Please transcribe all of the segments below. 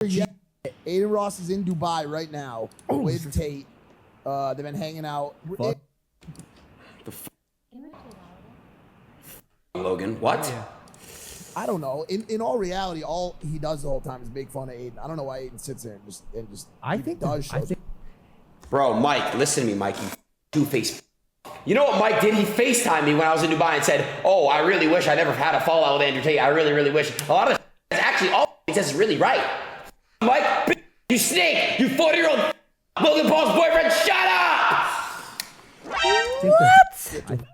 Yeah, Aiden Ross is in Dubai right now with Tate. They've been hanging out. Logan, what? Yeah. I don't know. In all reality, all he does the whole time is make fun of Aiden. I don't know why Aiden sits there and just. I think does shows. Bro, Mike, listen to me, Mikey. Two-face. You know what Mike did? He FaceTimed me when I was in Dubai and said, "Oh, I really wish I never had a fallout with Andrew Tate. I really, really wish." A lot of actually all he says is really right. Mike, you snake! You 40-year-old Logan Paul's boyfriend! Shut up! What?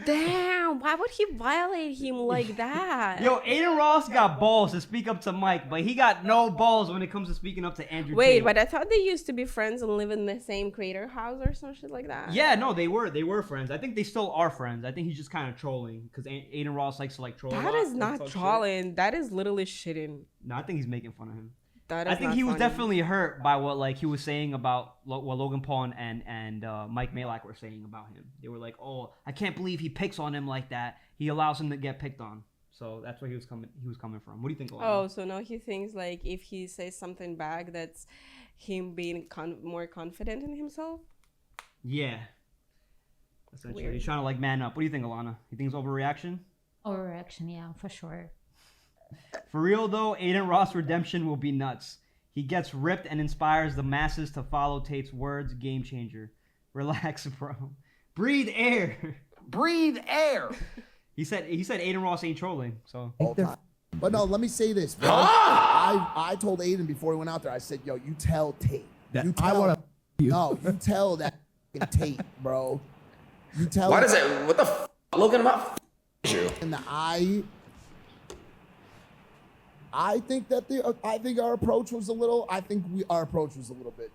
Damn, why would he violate him like that? Yo, Aiden Ross got balls to speak up to Mike, but he got no balls when it comes to speaking up to Andrew Wait, Tate. but I thought they used to be friends and live in the same creator house or some shit like that. Yeah, no, they were friends. I think they still are friends. I think he's just kind of trolling because Aiden Ross likes to like troll. That is not trolling. That is literally shitting. No, I think he's making fun of him. That is I think not he was funny. definitely hurt by what like he was saying about what Logan Paul and Mike Majlak were saying about him. They were like, "Oh, I can't believe he picks on him like that. He allows him to get picked on." So that's where he was coming from. What do you think, Alana? Oh, so now he thinks like if he says something back, that's him being more confident in himself. Yeah. Essentially, Weird. he's trying to like man up. What do you think, Alana? You think it's overreaction? Overreaction, yeah, for sure. For real though, Aiden Ross' redemption will be nuts. He gets ripped and inspires the masses to follow Tate's words. Game changer. Relax, bro. Breathe air. Breathe air. He said Aiden Ross ain't trolling. So All time. But no, let me say this, bro. Huh? I told Aiden before he went out there. I said, "Yo, you tell Tate. That You tell, I want to. No, you tell that Tate, bro. You tell. Why does it? What the f? Logan about you? In the eye. I think that our approach was a little. Our approach was a little bit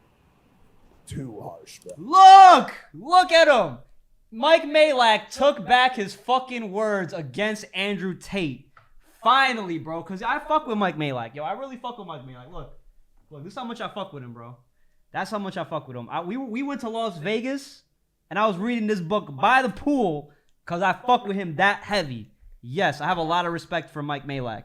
too harsh, bro. look at him. Mike Majlak took back his fucking words against Andrew Tate. Finally, bro. Cause I fuck with Mike Majlak. Yo, I really fuck with Mike Majlak. Look, this is how much I fuck with him, bro. That's how much I fuck with him. We went to Las Vegas, and I was reading this book by the pool, cause I fuck with him that heavy. Yes, I have a lot of respect for Mike Majlak.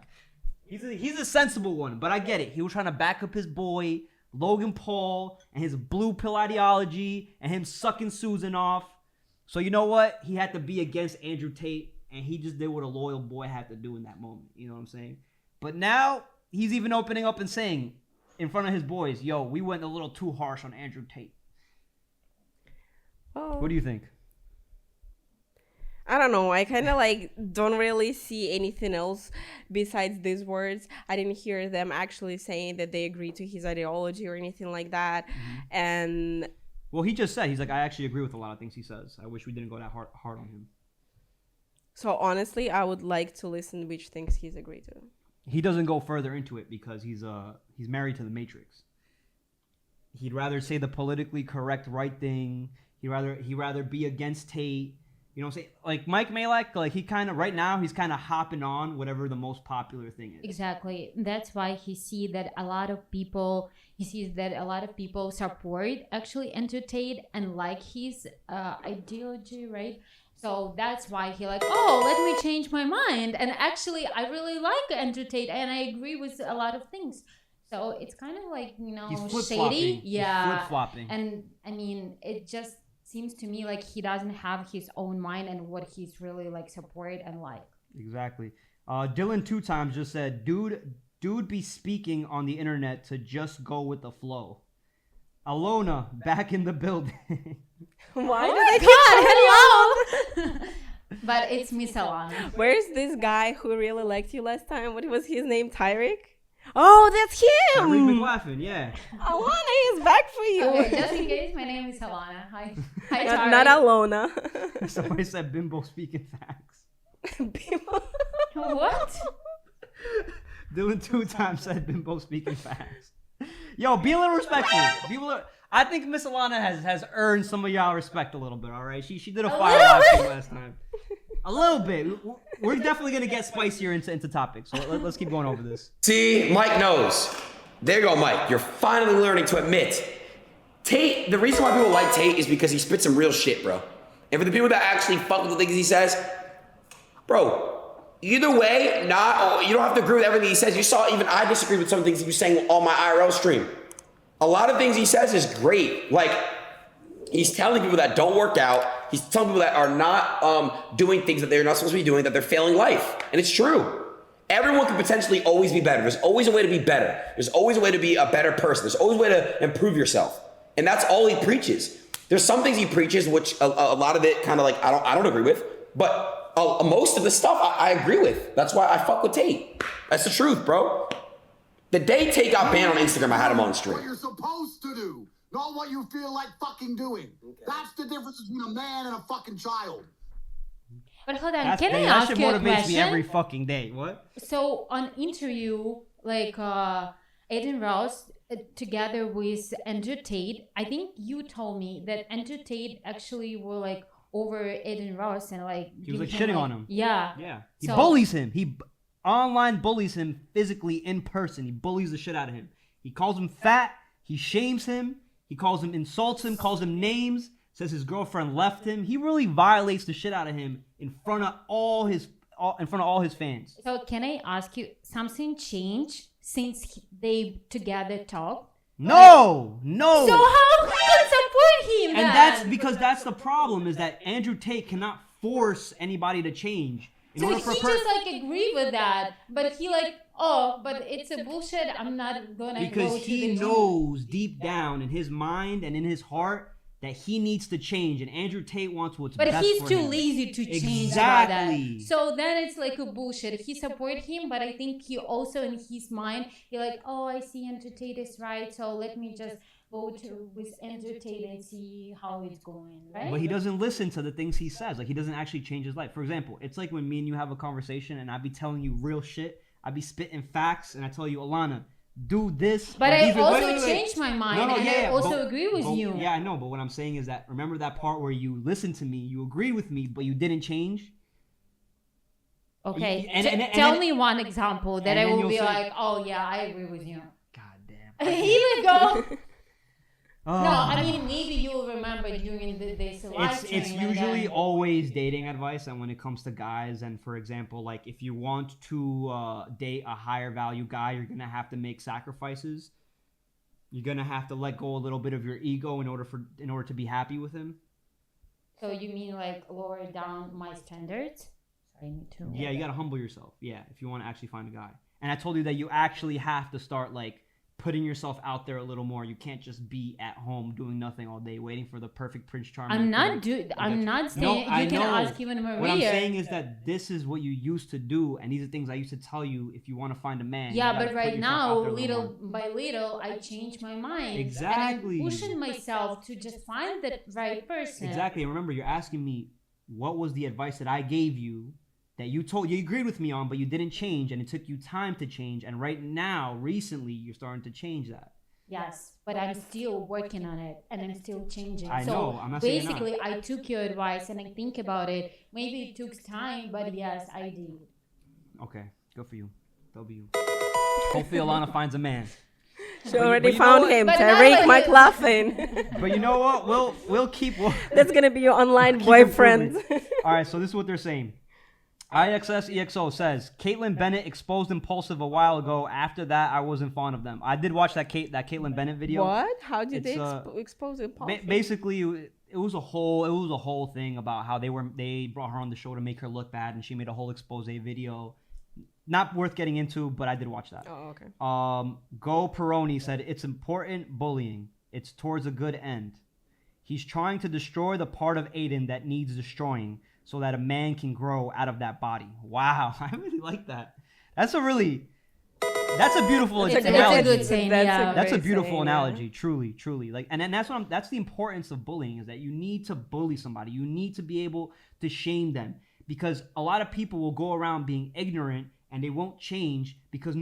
He's a sensible one, but I get it. He was trying to back up his boy, Logan Paul, and his blue pill ideology, and him sucking Susan off. So you know what? He had to be against Andrew Tate, and he just did what a loyal boy had to do in that moment. You know what I'm saying? But now, he's even opening up and saying, in front of his boys, yo, we went a little too harsh on Andrew Tate. Oh. What do you think? I don't know. I kind of like don't really see anything else besides these words. I didn't hear them actually saying that they agree to his ideology or anything like that. Mm-hmm. And Well, he just said, he's like, I actually agree with a lot of things he says. I wish we didn't go that hard on him. so honestly, I would like to listen which things he's agreed to. He doesn't go further into it because he's married to the Matrix. He'd rather say the politically correct right thing. He'd rather be against Tate. You know what I'm saying? Like Mike Majlak, like he kind of right now he's kind of hopping on whatever the most popular thing is. Exactly. That's why he sees that a lot of people support actually Andrew Tate and like his ideology, right? So that's why he like, oh, let me change my mind. And actually, I really like Andrew Tate and I agree with a lot of things. So it's kind of like, He's shady. flip-flopping. Yeah. He's flip-flopping. And I mean, it just seems to me like he doesn't have his own mind and what he's really like support and like. Exactly. Dylan 2 times just said, dude be speaking on the internet to just go with the flow. Alona, back in the building. Why Oh did my they keep God, hello! But it's Miss Alana. Where's this guy who really liked you last time? What was his name? Tyreek? Oh, that's him! Tyreek McLaughlin, yeah. Alana is back for you. Okay, just in case, my name is Alana. Hi, Not Tari. Alona. Somebody said bimbo speaking facts. What? Dylan 2 times said bimbo speaking facts. Yo, be a little respectful. I think Miss Alana has earned some of y'all respect a little bit, all right? She did a fire live stream last time. A little bit. We're definitely going to get spicier into topics. So let's keep going over this. See, Mike knows. There you go, Mike. You're finally learning to admit. Tate, the reason why people like Tate is because he spits some real shit, bro. And for the people that actually fuck with the things he says, bro, either way, you don't have to agree with everything he says. You saw, even I disagreed with some things he was saying on my IRL stream. A lot of things he says is great. Like, he's telling people that don't work out. He's telling people that are not doing things that they're not supposed to be doing, that they're failing life. And it's true. Everyone can potentially always be better. There's always a way to be better. There's always a way to be a better person. There's always a way to improve yourself. And that's all he preaches. There's some things he preaches, which a lot of it kind of like, I don't agree with. But most of the stuff I agree with. That's why I fuck with Tate. That's the truth, bro. The day Tate got banned on Instagram, I had him on stream. What you're supposed to do, not what you feel like fucking doing. Okay. That's the difference between a man and a fucking child. But hold on, can I ask you a question? That shit motivates me every fucking day. What? So on interview, like Aiden Ross together with Andrew Tate, I think you told me that Andrew Tate actually were like over Aiden Ross and like he was like shitting on him. Yeah. Yeah. He bullies him. He online bullies him physically in person. He bullies the shit out of him. He calls him fat. He shames him. He insults him, calls him names. Says his girlfriend left him. He really violates the shit out of him in front of all his fans. So can I ask you, something changed since they together talked? No. So how can you support him? And that's because that's the problem, is that Andrew Tate cannot force anybody to change. So he just like agree with that, but he like, oh, but it's a bullshit. I'm not gonna because go to he knows deep down in his mind and in his heart that he needs to change, and Andrew Tate wants what's best for him. But he's too lazy to change about that. So then it's like a bullshit. He support him, but I think he also in his mind, he like, oh, I see Andrew Tate is right, so let me just go with Andrew Tate and see how it's going, right? But he doesn't listen to the things he says. Like, he doesn't actually change his life. For example, it's like when me and you have a conversation and I be telling you real shit, I be spitting facts, and I tell you, Alana, do this. But I also changed my mind, I also agree with you. Yeah, I know, but what I'm saying is that, remember that part where you listened to me, you agreed with me, but you didn't change? Okay, tell me one example that I will be like, oh yeah, I agree with you. God damn. Here we go. No, I mean, maybe you'll remember during this live stream. It's usually always dating advice, and when it comes to guys, and for example, like if you want to date a higher value guy, you're gonna have to make sacrifices. You're gonna have to let go a little bit of your ego in order to be happy with him. So you mean like lower down my standards? Sorry, me too. Yeah, you gotta humble yourself. Yeah, if you want to actually find a guy. And I told you that you actually have to start like putting yourself out there a little more. You can't just be at home doing nothing all day waiting for the perfect Prince Charming. I'm not saying you can ask even Maria. What I'm saying is that this is what you used to do, and these are things I used to tell you if you want to find a man. Yeah, but right now, little by little, I change my mind. Exactly. And I'm pushing myself to just find the right person. Exactly. And remember, you're asking me, what was the advice that I gave you that you agreed with me on, but you didn't change, and it took you time to change, and right now, recently, you're starting to change that. Yes, but I'm still working on it, and I'm still changing. I know, I'm not saying you're not. Basically, I took your advice, and I think about it. Maybe it took time, but yes, I did. Okay, good for you. W. Hopefully Alana finds a man. She already found him, Tariq McLaughlin. But you know what? We'll keep... That's going to be your online boyfriend. All right, so this is what they're saying. IXSEXO says, Caitlyn Bennett exposed Impulsive a while ago. After that, I wasn't fond of them. I did watch that Caitlyn Bennett video. What? How did they expose Impulsive? Basically, it was a whole thing about how they brought her on the show to make her look bad, and she made a whole expose video. Not worth getting into, but I did watch that. Oh, okay. Go Peroni said, it's important bullying. It's towards a good end. He's trying to destroy the part of Aiden that needs destroying, so that a man can grow out of that body. Wow, I really like that. That's a beautiful analogy. It's a good saying, That's a beautiful analogy, truly. Like, and then that's the importance of bullying, is that you need to bully somebody. You need to be able to shame them, because a lot of people will go around being ignorant and they won't change because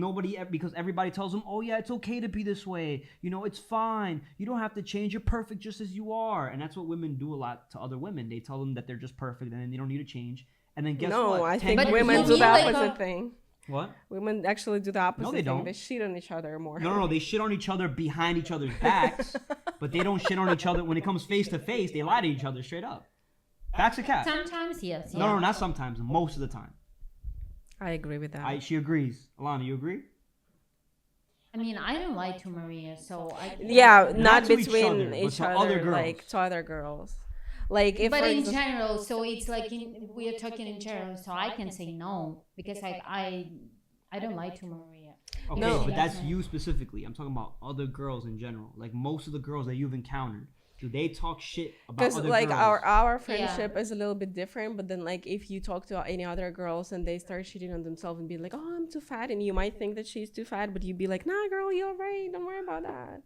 everybody tells them, oh yeah, it's okay to be this way. You know, it's fine. You don't have to change. You're perfect just as you are. And that's what women do a lot to other women. They tell them that they're just perfect and they don't need to change. And then guess what? No, I think women do the opposite thing. What? Women actually do the opposite thing. They don't. They shit on each other more. No, they shit on each other behind each other's backs, but they don't shit on each other when it comes face to face. They lie to each other straight up. Facts of cat. Sometimes, yes. No, not sometimes. Most of the time. I agree with that. She agrees. Alana, you agree? I mean, I don't lie to Maria, so I. Yeah, not to each between other, but each to other, other girls. like to other girls. Like if But for in example- general, so it's like we are talking in general, so I can say no because like I don't lie to Maria. Okay, No. but that's you specifically. I'm talking about other girls in general. Like most of the girls that you've encountered, do they talk shit about because other like girls? our friendship is a little bit different, but then like if you talk to any other girls and they start cheating on themselves and be like, oh, I'm too fat, and you might think that she's too fat, but you'd be like, nah, girl, you're right, don't worry about that.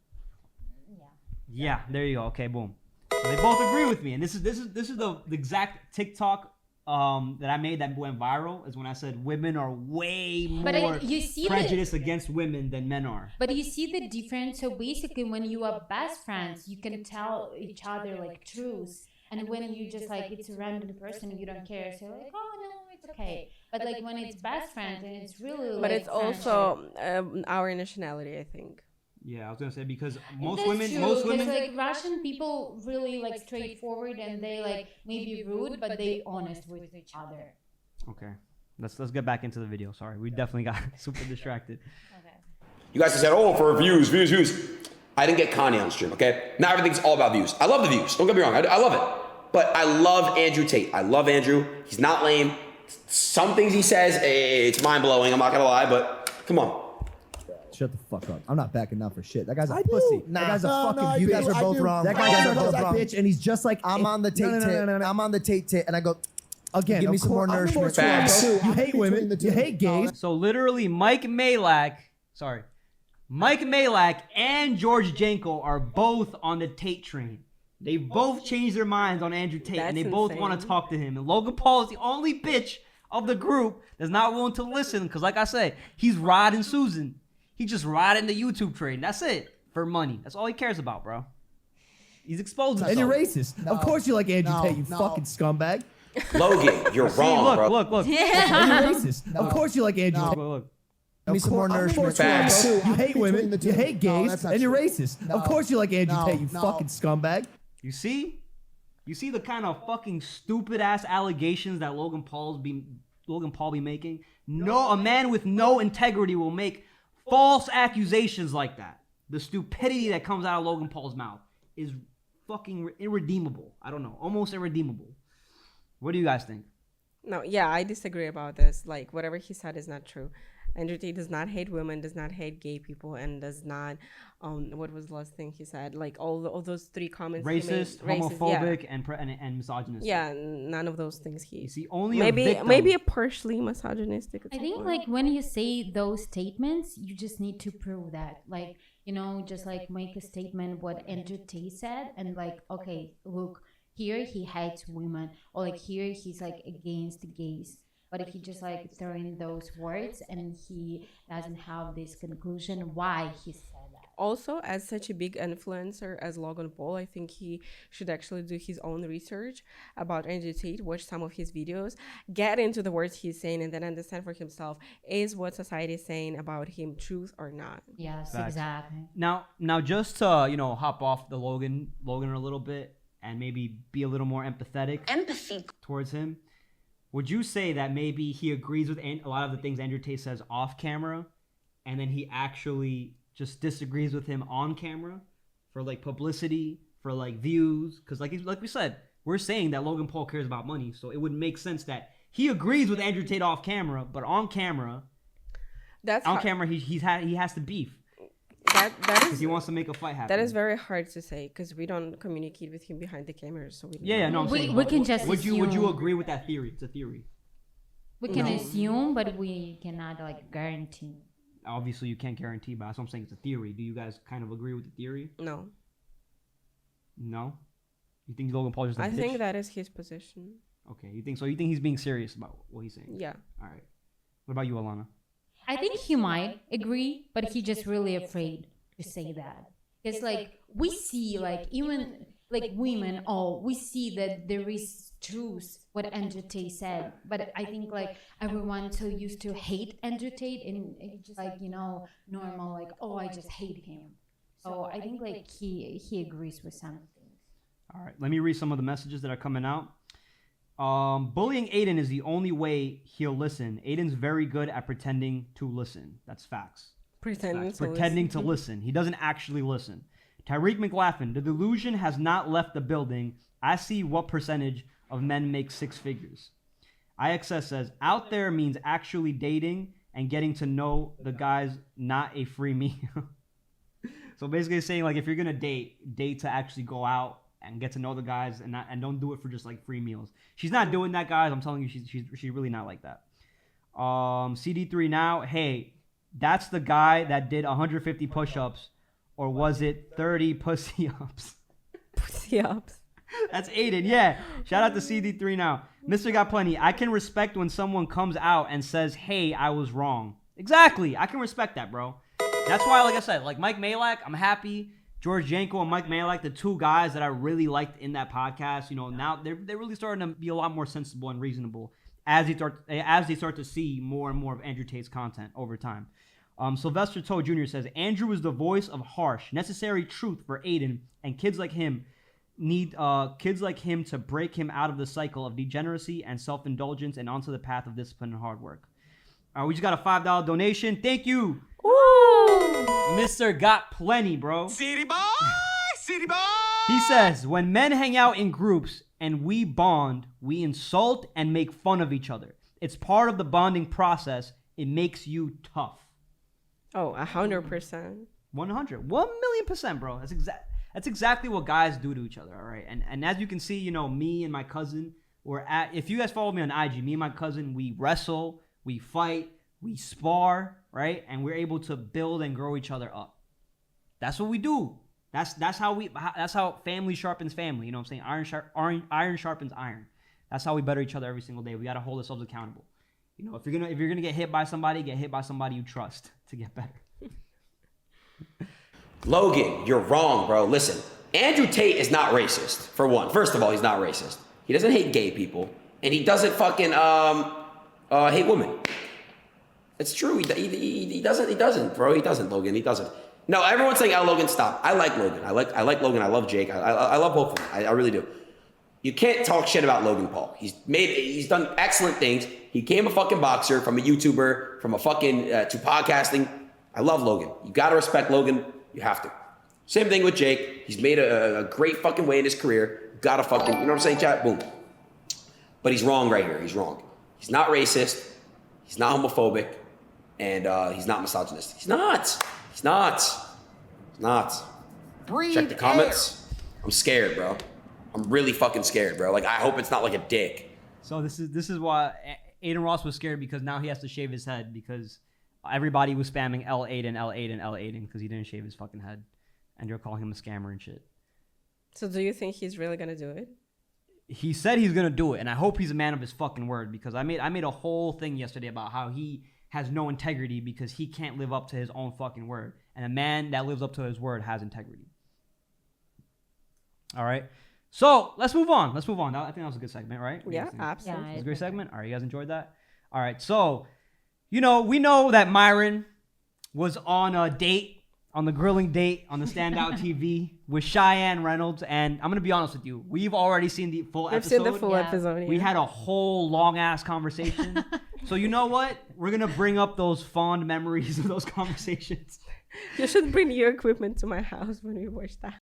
Yeah, there you go. Okay, boom. So they both agree with me, and this is the exact TikTok that I made that went viral. Is when I said women are way more you see prejudiced against women than men are. But you see the difference. So basically, when you are best friends, you can tell each other like truths. And when you just like it's a random person, you don't care. So like, oh no, it's okay. But like when it's best friends and it's really like But it's friendship. also our nationality, I think. Yeah, I was gonna say because That's most true, women, 'cause, like Russian people really like straightforward and they like maybe rude, but they honest with each other. Okay, let's get back into the video. Sorry, we definitely got super distracted. You guys have said, oh, for views. I didn't get Kanye on the stream, okay? Not everything's all about views. I love the views. Don't get me wrong. I love it. But I love Andrew Tate. I love Andrew. He's not lame. Some things he says, it's mind-blowing. I'm not going to lie, but come on. Shut the fuck up. I'm not backing down for shit. That guy's a I do. pussy. Nah. That guy's a No, fucking no, I bitch. do. You guys are both wrong. That I guy's a do. both I wrong. do. bitch, and he's just like I'm on the Tate I'm on the Tate, and I go, again, Give me some more nourishment. Facts. You hate women. You hate gays. So literally, Mike Majlak and George Janko are both on the Tate train. They both changed their minds on Andrew Tate, and they That's both insane. want to talk to him. And Logan Paul is the only bitch of the group that's not willing to listen, because like I said, he's riding Susan. He just riding the YouTube train. That's it. For money. That's all he cares about, bro. He's exposed himself. And you're racist. Of course you like Andrew No, Tate, you no. fucking scumbag. Logan, you're See, wrong, bro. look. And you're racist. Of course you like Andrew Tate. Look. Give me some more nourishment. Facts. You hate women. the two. You hate No, gays. that's not And you're true. racist. No. Of course you like Andrew No, Tate, you no. fucking scumbag. You see? You see the kind of fucking stupid ass allegations that Logan Paul be making? No, a man with no integrity will make false accusations like that. The stupidity that comes out of Logan Paul's mouth is fucking irredeemable. I don't know, almost irredeemable. What do you guys think? No, yeah, I disagree about this. Like, whatever he said is not true. Andrew Tate does not hate women, does not hate gay people, and does not, what was the last thing he said? Like, all those three comments he Racist, made. homophobic, yeah. and misogynistic. Yeah, none of those things he... You see, only maybe a victim. maybe a partially misogynistic. at I some think point. like when you say those statements, you just need to prove that. Like, you know, just like make a statement what Andrew Tate said and like, okay, look, here he hates women, or like here he's like against gays. But if he just like throw in those words and he doesn't have this conclusion why he said that. Also, as such a big influencer as Logan Paul, I think he should actually do his own research about Andrew Tate, watch some of his videos, get into the words he's saying, and then understand for himself, is what society is saying about him truth or not? Yes, Facts. exactly. Now just to, hop off the Logan a little bit and maybe be a little more empathetic towards him. Would you say that maybe he agrees with a lot of the things Andrew Tate says off camera, and then he actually just disagrees with him on camera for like publicity, for like views? Because like we said, we're saying that Logan Paul cares about money, so it would make sense that he agrees with Andrew Tate off camera, but on camera he has to beef that because is he wants to make a fight happen. that is very hard to say because we don't communicate with him behind the cameras, so we don't Yeah, know. no, I'm We- saying, we can just would you assume. agree with that theory? It's a theory. We can assume, but we cannot like guarantee. Obviously, you can't guarantee, but that's what I'm saying. It's a theory. Do you guys kind of agree with the theory? No, No? You think Logan Paul is just a I bitch? think that is his position. Okay, you think so? You think he's being serious about what he's saying? Yeah. All right. What about you, Alana? I think he might agree, but he just really afraid to say that. Because like we see like even like women, we see that there is truth what Andrew Tate said. But I think like everyone so used to hate Andrew Tate and it's just like, normal, like, oh, I just hate him. So I think like he agrees with some things. All right, let me read some of the messages that are coming out. Bullying Aiden is the only way he'll listen. Aiden's very good at pretending to listen. That's facts. Pretending to listen. He doesn't actually listen. Tyreek McLaughlin, the delusion has not left the building. I see what percentage of men make six figures. IXS says, out there means actually dating and getting to know the guys, not a free meal. So basically saying, like, if you're going to date to actually go out and get to know the guys and don't do it for just, like, free meals. She's not doing that, guys. I'm telling you, she's really not like that. CD3 now, hey, that's the guy that did 150 push-ups, or was it 30 pussy-ups? Pussy-ups. That's Aiden, yeah. Shout out to CD3 now. Mr. Got Plenty, I can respect when someone comes out and says, hey, I was wrong. Exactly. I can respect that, bro. That's why, like I said, like Mike Majlak, I'm happy. George Janko and Mike Majlak, the two guys that I really liked in that podcast, you know, now they're really starting to be a lot more sensible and reasonable as they start to see more and more of Andrew Tate's content over time. Sylvester Toe Jr. says, Andrew is the voice of harsh, necessary truth for Aiden, and kids like him to break him out of the cycle of degeneracy and self-indulgence and onto the path of discipline and hard work. We just got a $5 donation. Thank you. Ooh. Mr. Got Plenty, bro. City boy! City boy! He says, when men hang out in groups and we bond, we insult and make fun of each other. It's part of the bonding process. It makes you tough. Oh, 100%. 100. 1,000,000%, bro. That's exactly what guys do to each other, all right? And as you can see, you know, me and my cousin, if you guys follow me on IG, me and my cousin, we wrestle, we fight, we spar, right? And we're able to build and grow each other up. That's what we do. That's how family sharpens family. You know what I'm saying? Iron sharpens iron. That's how we better each other every single day. We got to hold ourselves accountable. You know, if you're gonna get hit by somebody you trust to get better. Logan, you're wrong, bro. Listen, Andrew Tate is not racist, for one. First of all, he's not racist. He doesn't hate gay people, and he doesn't fucking hate women. It's true. He doesn't, bro. He doesn't, Logan. He doesn't. No, everyone's saying, Logan, stop. I like Logan. I like Logan. I love Jake. I love both of them. I really do. You can't talk shit about Logan Paul. He's done excellent things. He became a fucking boxer, from a YouTuber, from a fucking to podcasting. I love Logan. You gotta respect Logan. You have to. Same thing with Jake. He's made a great fucking way in his career. Gotta fucking, you know what I'm saying, chat? Boom. But he's wrong right here. He's wrong. He's not racist. He's not homophobic. And he's not misogynist. He's not. He's not. He's not. Breathe Check the comments. I'm scared, bro. I'm really fucking scared, bro. Like, I hope it's not like a dick. So this is why Aiden Ross was scared, because now he has to shave his head because everybody was spamming L Aiden because he didn't shave his fucking head, and they're calling him a scammer and shit. So do you think he's really gonna do it? He said he's gonna do it, and I hope he's a man of his fucking word, because I made a whole thing yesterday about how he has no integrity because he can't live up to his own fucking word, and a man that lives up to his word has integrity. All right. So let's move on. I think that was a good segment, right? Yeah, absolutely. Yeah, It was a great segment. All right, you guys enjoyed that? All right, so, you know, we know that Myron was on a date, on the grilling date on the Standout TV with Cheyenne Reynolds, and I'm going to be honest with you. We've already seen the full episode. We've seen the full episode, yeah. We had a whole long-ass conversation. So you know what? We're going to bring up those fond memories of those conversations. You should bring your equipment to my house when we watch that.